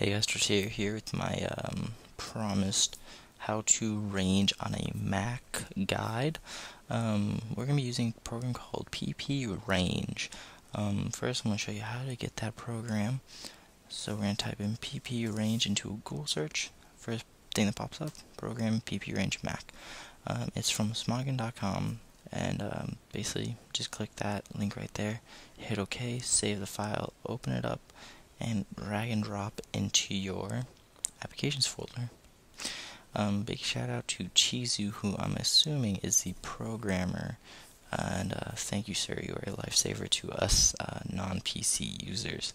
Hey guys, Tortilla here with my promised how to range on a Mac guide. We're going to be using a program called PPRNG. First I'm going to show you how to get that program. So we're going to type in PPRNG into a Google search. First thing that pops up, program PPRNG Mac. It's from Smogon.com, and basically just click that link right there, hit OK, save the file, open it up, and drag and drop into your applications folder. Big shout out to Chiizu, who I'm assuming is the programmer, and thank you, sir. You are a lifesaver to us non-PC users.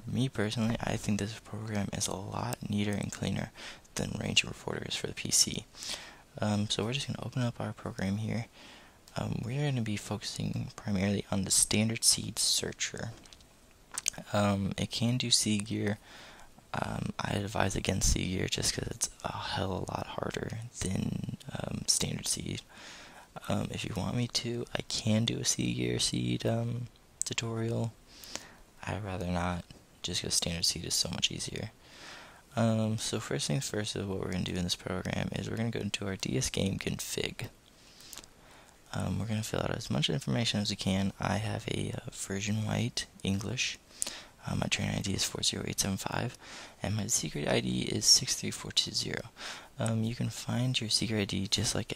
Me personally, I think this program is a lot neater and cleaner than RNG Reporter is for the PC. So we're just going to open up our program here. We're going to be focusing primarily on the standard seed searcher. It can do C-Gear. I advise against C-Gear just because it's a hell of a lot harder than standard seed. If you want me to, I can do a C-Gear seed tutorial. I'd rather not, just because standard seed is so much easier. So first things first is what we're going to do in this program is we're going to go into our DS game config. We're going to fill out as much information as we can. I have a version white English. My train ID is 40875, and my secret ID is 63420. You can find your secret ID just like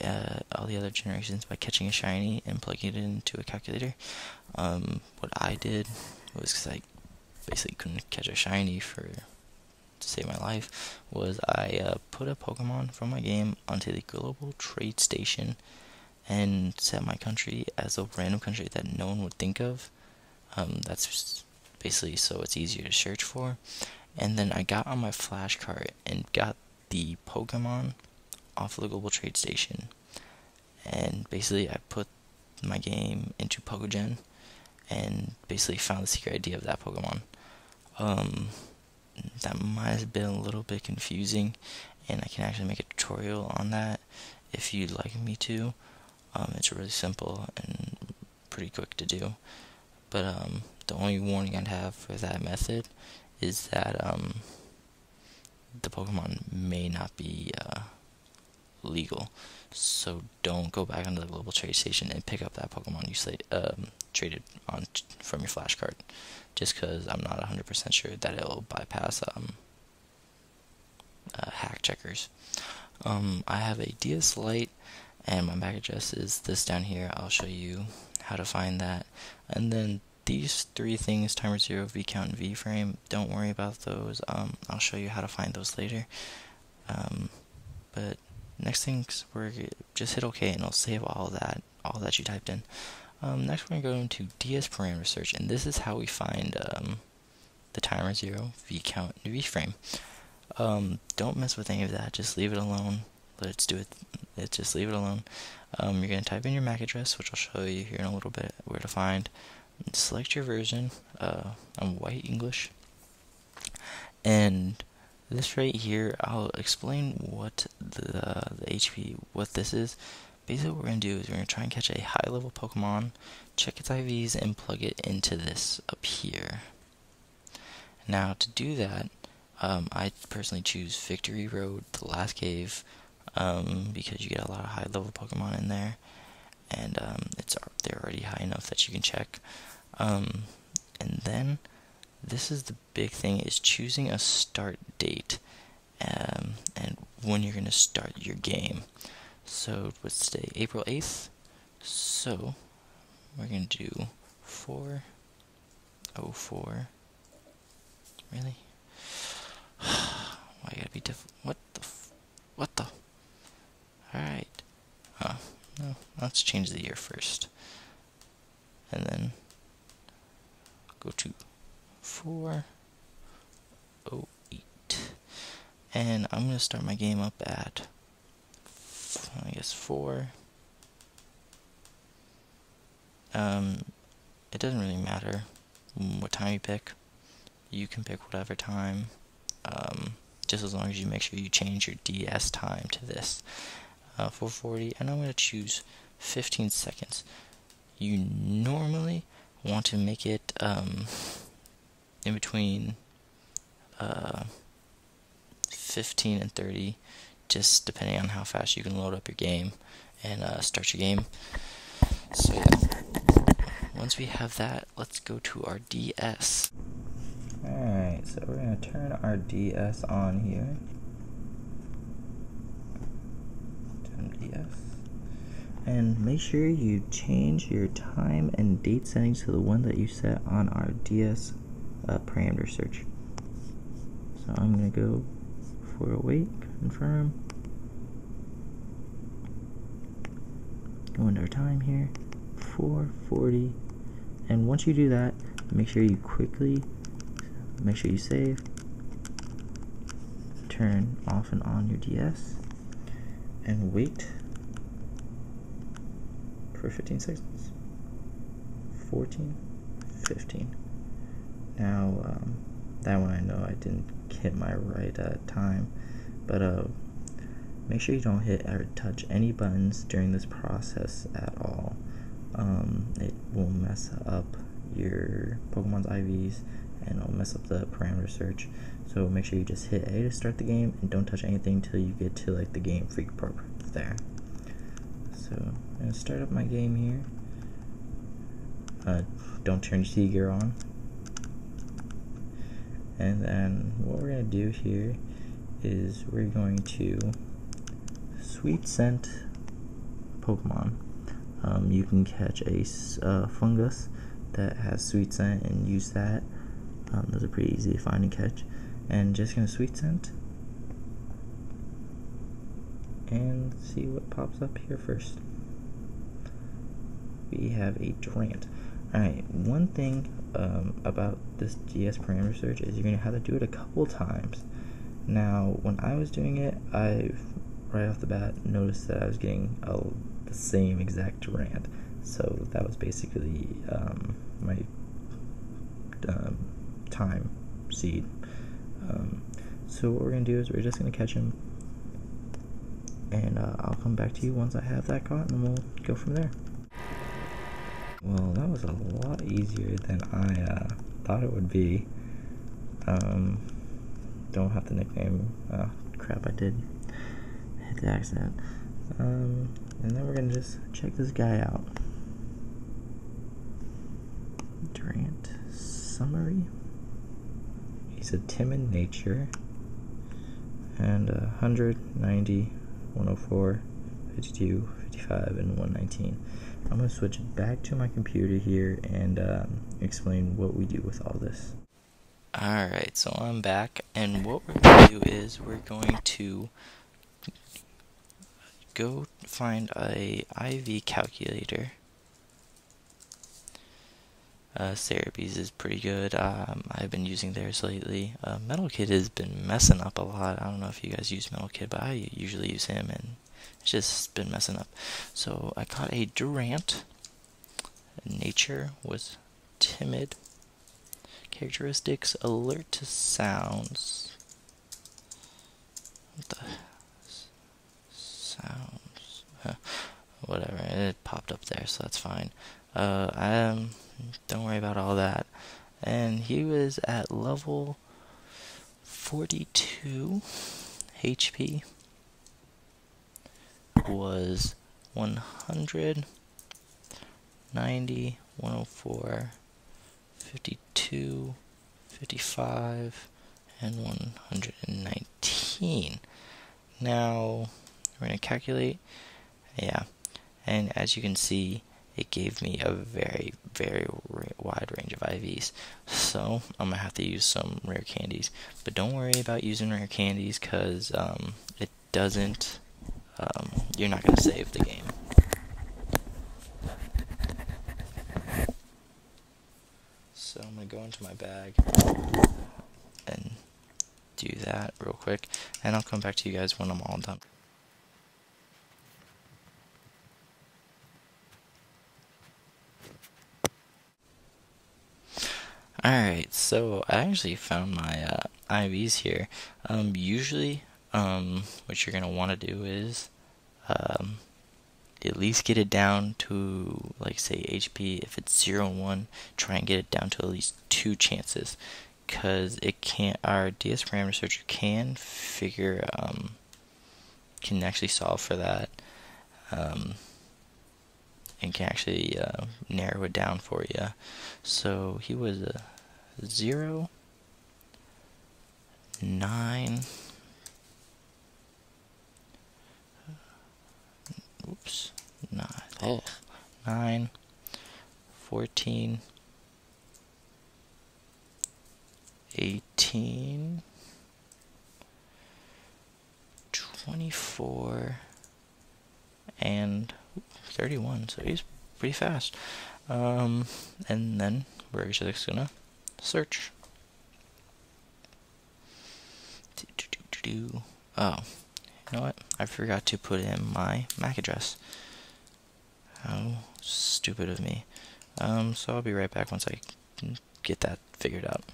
all the other generations by catching a shiny and plugging it into a calculator. What I did was, because I basically couldn't catch a shiny to save my life, was I put a Pokemon from my game onto the global trade station and set my country as a random country that no one would think of. That's basically so it's easier to search for. And then I got on my flashcard and got the Pokemon off of the global trade station. And basically I put my game into Pokégen and basically found the secret ID of that Pokemon. That might have been a little bit confusing, and I can actually make a tutorial on that if you'd like me to. It's really simple and pretty quick to do, but the only warning I'd have for that method is that the Pokemon may not be legal, so don't go back onto the global trade station and pick up that Pokemon you traded on from your flashcard, just because I'm not 100% sure that it'll bypass hack checkers. I have a DS Lite, and my MAC address is this down here. I'll show you how to find that. And then these three things, timer 0, V count, and V frame, don't worry about those. I'll show you how to find those later. But next things, we're just hit OK, and it'll save all that you typed in. Next, we're going to go into DS parameter search, and this is how we find the timer 0, V count, and V frame. Don't mess with any of that. Just leave it alone. Just leave it alone. You're going to type in your MAC address, which I'll show you here in a little bit where to find. Select your version. I'm white English. And this right here, I'll explain what the HP, what this is. Basically what we're going to do is we're going to try and catch a high level Pokemon, check its IVs, and plug it into this up here. Now to do that, I personally choose Victory Road, the last cave, because you get a lot of high level Pokemon in there, and they're already high enough that you can check. And then this is the big thing, is choosing a start date, and when you're going to start your game. So let's say April 8th, so we're going to do 4/04, really? Why gotta be different? What the? Alright. No, let's change the year first. And then go to 4/08. And I'm going to start my game up at, I guess, 4. It doesn't really matter what time you pick. You can pick whatever time. Just as long as you make sure you change your DS time to this. 4:40, and I'm going to choose 15 seconds. You normally want to make it in between 15 and 30, just depending on how fast you can load up your game and start your game. So yeah, once we have that, let's go to our DS. Alright, so we're going to turn our DS on here. Turn DS. And make sure you change your time and date settings to the one that you set on our DS parameter search. So I'm going to go for await, confirm. Go into our time here, 4:40. And once you do that, make sure you save, turn off and on your DS, and wait for 15 seconds. 14, 15. Now, that one I know I didn't hit my right time, but make sure you don't hit or touch any buttons during this process at all. It will mess up your Pokemon's IVs and it'll mess up the parameter search. So make sure you just hit A to start the game and don't touch anything until you get to like the Game Freak part there. So I'm gonna start up my game here. Don't turn C-Gear on. And then what we're gonna do here is we're going to sweet scent Pokemon. You can catch a fungus that has sweet scent and use that. Those are pretty easy to find and catch. And just gonna sweet scent and see what pops up here first. We have a Durant. Alright, one thing about this DS parameter search is you're gonna have to do it a couple times. Now, when I was doing it, I right off the bat noticed that I was getting the same exact Durant. So that was basically my time seed. So what we're going to do is we're just going to catch him, and I'll come back to you once I have that caught, and we'll go from there. Well, that was a lot easier than I thought it would be. Don't have the nickname. Crap, I did hit the accident. And then we're going to just check this guy out. Durant summary. He's a timid nature. And 100, 90, 104, 52, 55, and 119. I'm going to switch back to my computer here and explain what we do with all this. Alright, so I'm back, and what we're going to do is we're going to go find a IV calculator. Cerebees is pretty good. I've been using theirs lately. Metal Kid has been messing up a lot. I don't know if you guys use Metal Kid, but I usually use him, and it's just been messing up. So I caught a Durant. Nature was timid. Characteristics, alert to sounds. What the sounds? Whatever, it popped up there, so that's fine. Don't worry about all that. And he was at level 42 HP. Was 100, 90, 104, 52, 55, and 119. Now, we're going to calculate. Yeah, and as you can see, it gave me a very, very wide range of IVs. So, I'm going to have to use some rare candies. But don't worry about using rare candies, because it doesn't, you're not going to save the game. So, I'm going to go into my bag and do that real quick. And I'll come back to you guys when I'm all done. Alright, so I actually found my IVs here. Usually, what you're going to want to do is at least get it down to, like, say HP. If it's 0 and 1, try and get it down to at least 2 chances, because it can't. Our DS parameter searcher can can actually solve for that, and can actually narrow it down for you. So he was a 0, 9. Oops, 9, 14, 18, 24, and 31. So he's pretty fast. And then we're just gonna search. Oh, you know what? I forgot to put in my MAC address. How stupid of me. So I'll be right back once I get that figured out.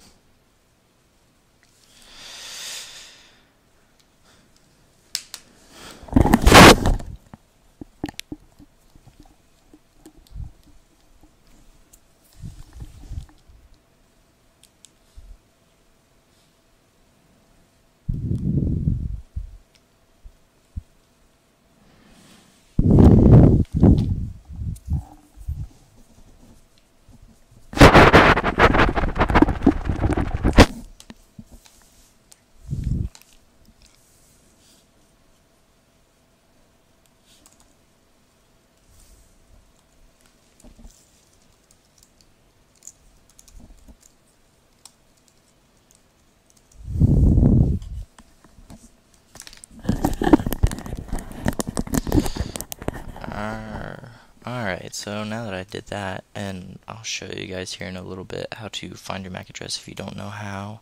Alright, so now that I did that, and I'll show you guys here in a little bit how to find your MAC address if you don't know how.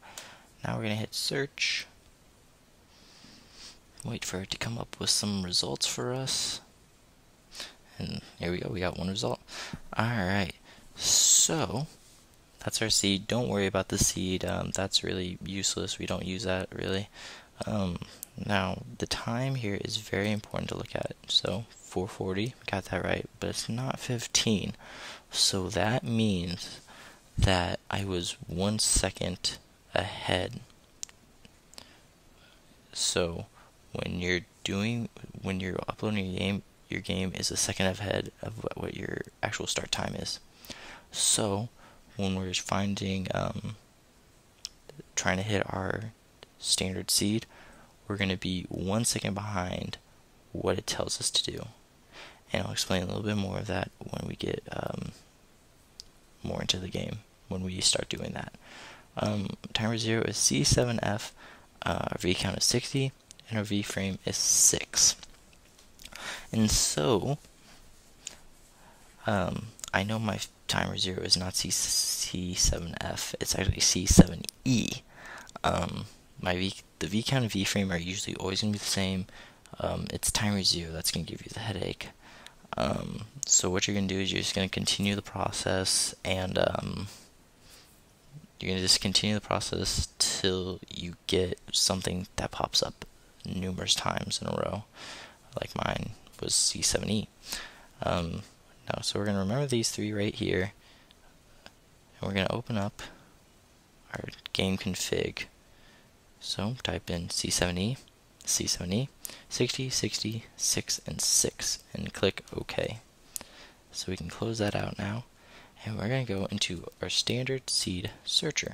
Now we're going to hit search. Wait for it to come up with some results for us. And here we go, we got one result. Alright, so that's our seed. Don't worry about the seed, that's really useless. We don't use that really. Now the time here is very important to look at. So 4:40, got that right, but it's not 15. So that means that I was 1 second ahead. So when you're uploading your game is a second ahead of what your actual start time is. So when we're finding trying to hit our standard seed, we're going to be 1 second behind what it tells us to do. And I'll explain a little bit more of that when we get more into the game, when we start doing that. Timer 0 is C7F, our V count is 60, and our V frame is 6. And so, I know my timer 0 is not C7F, it's actually C7E. The V count and V frame are usually always going to be the same. It's timer 0 that's going to give you the headache. So what you're going to do is you're just going to continue the process, and you're going to just continue the process till you get something that pops up numerous times in a row, like mine was C7E. So we're going to remember these three right here, and we're going to open up our game config. So type in C7E, C7E, 60, 60, 6, and 6, and click OK. So we can close that out now, and we're going to go into our standard seed searcher.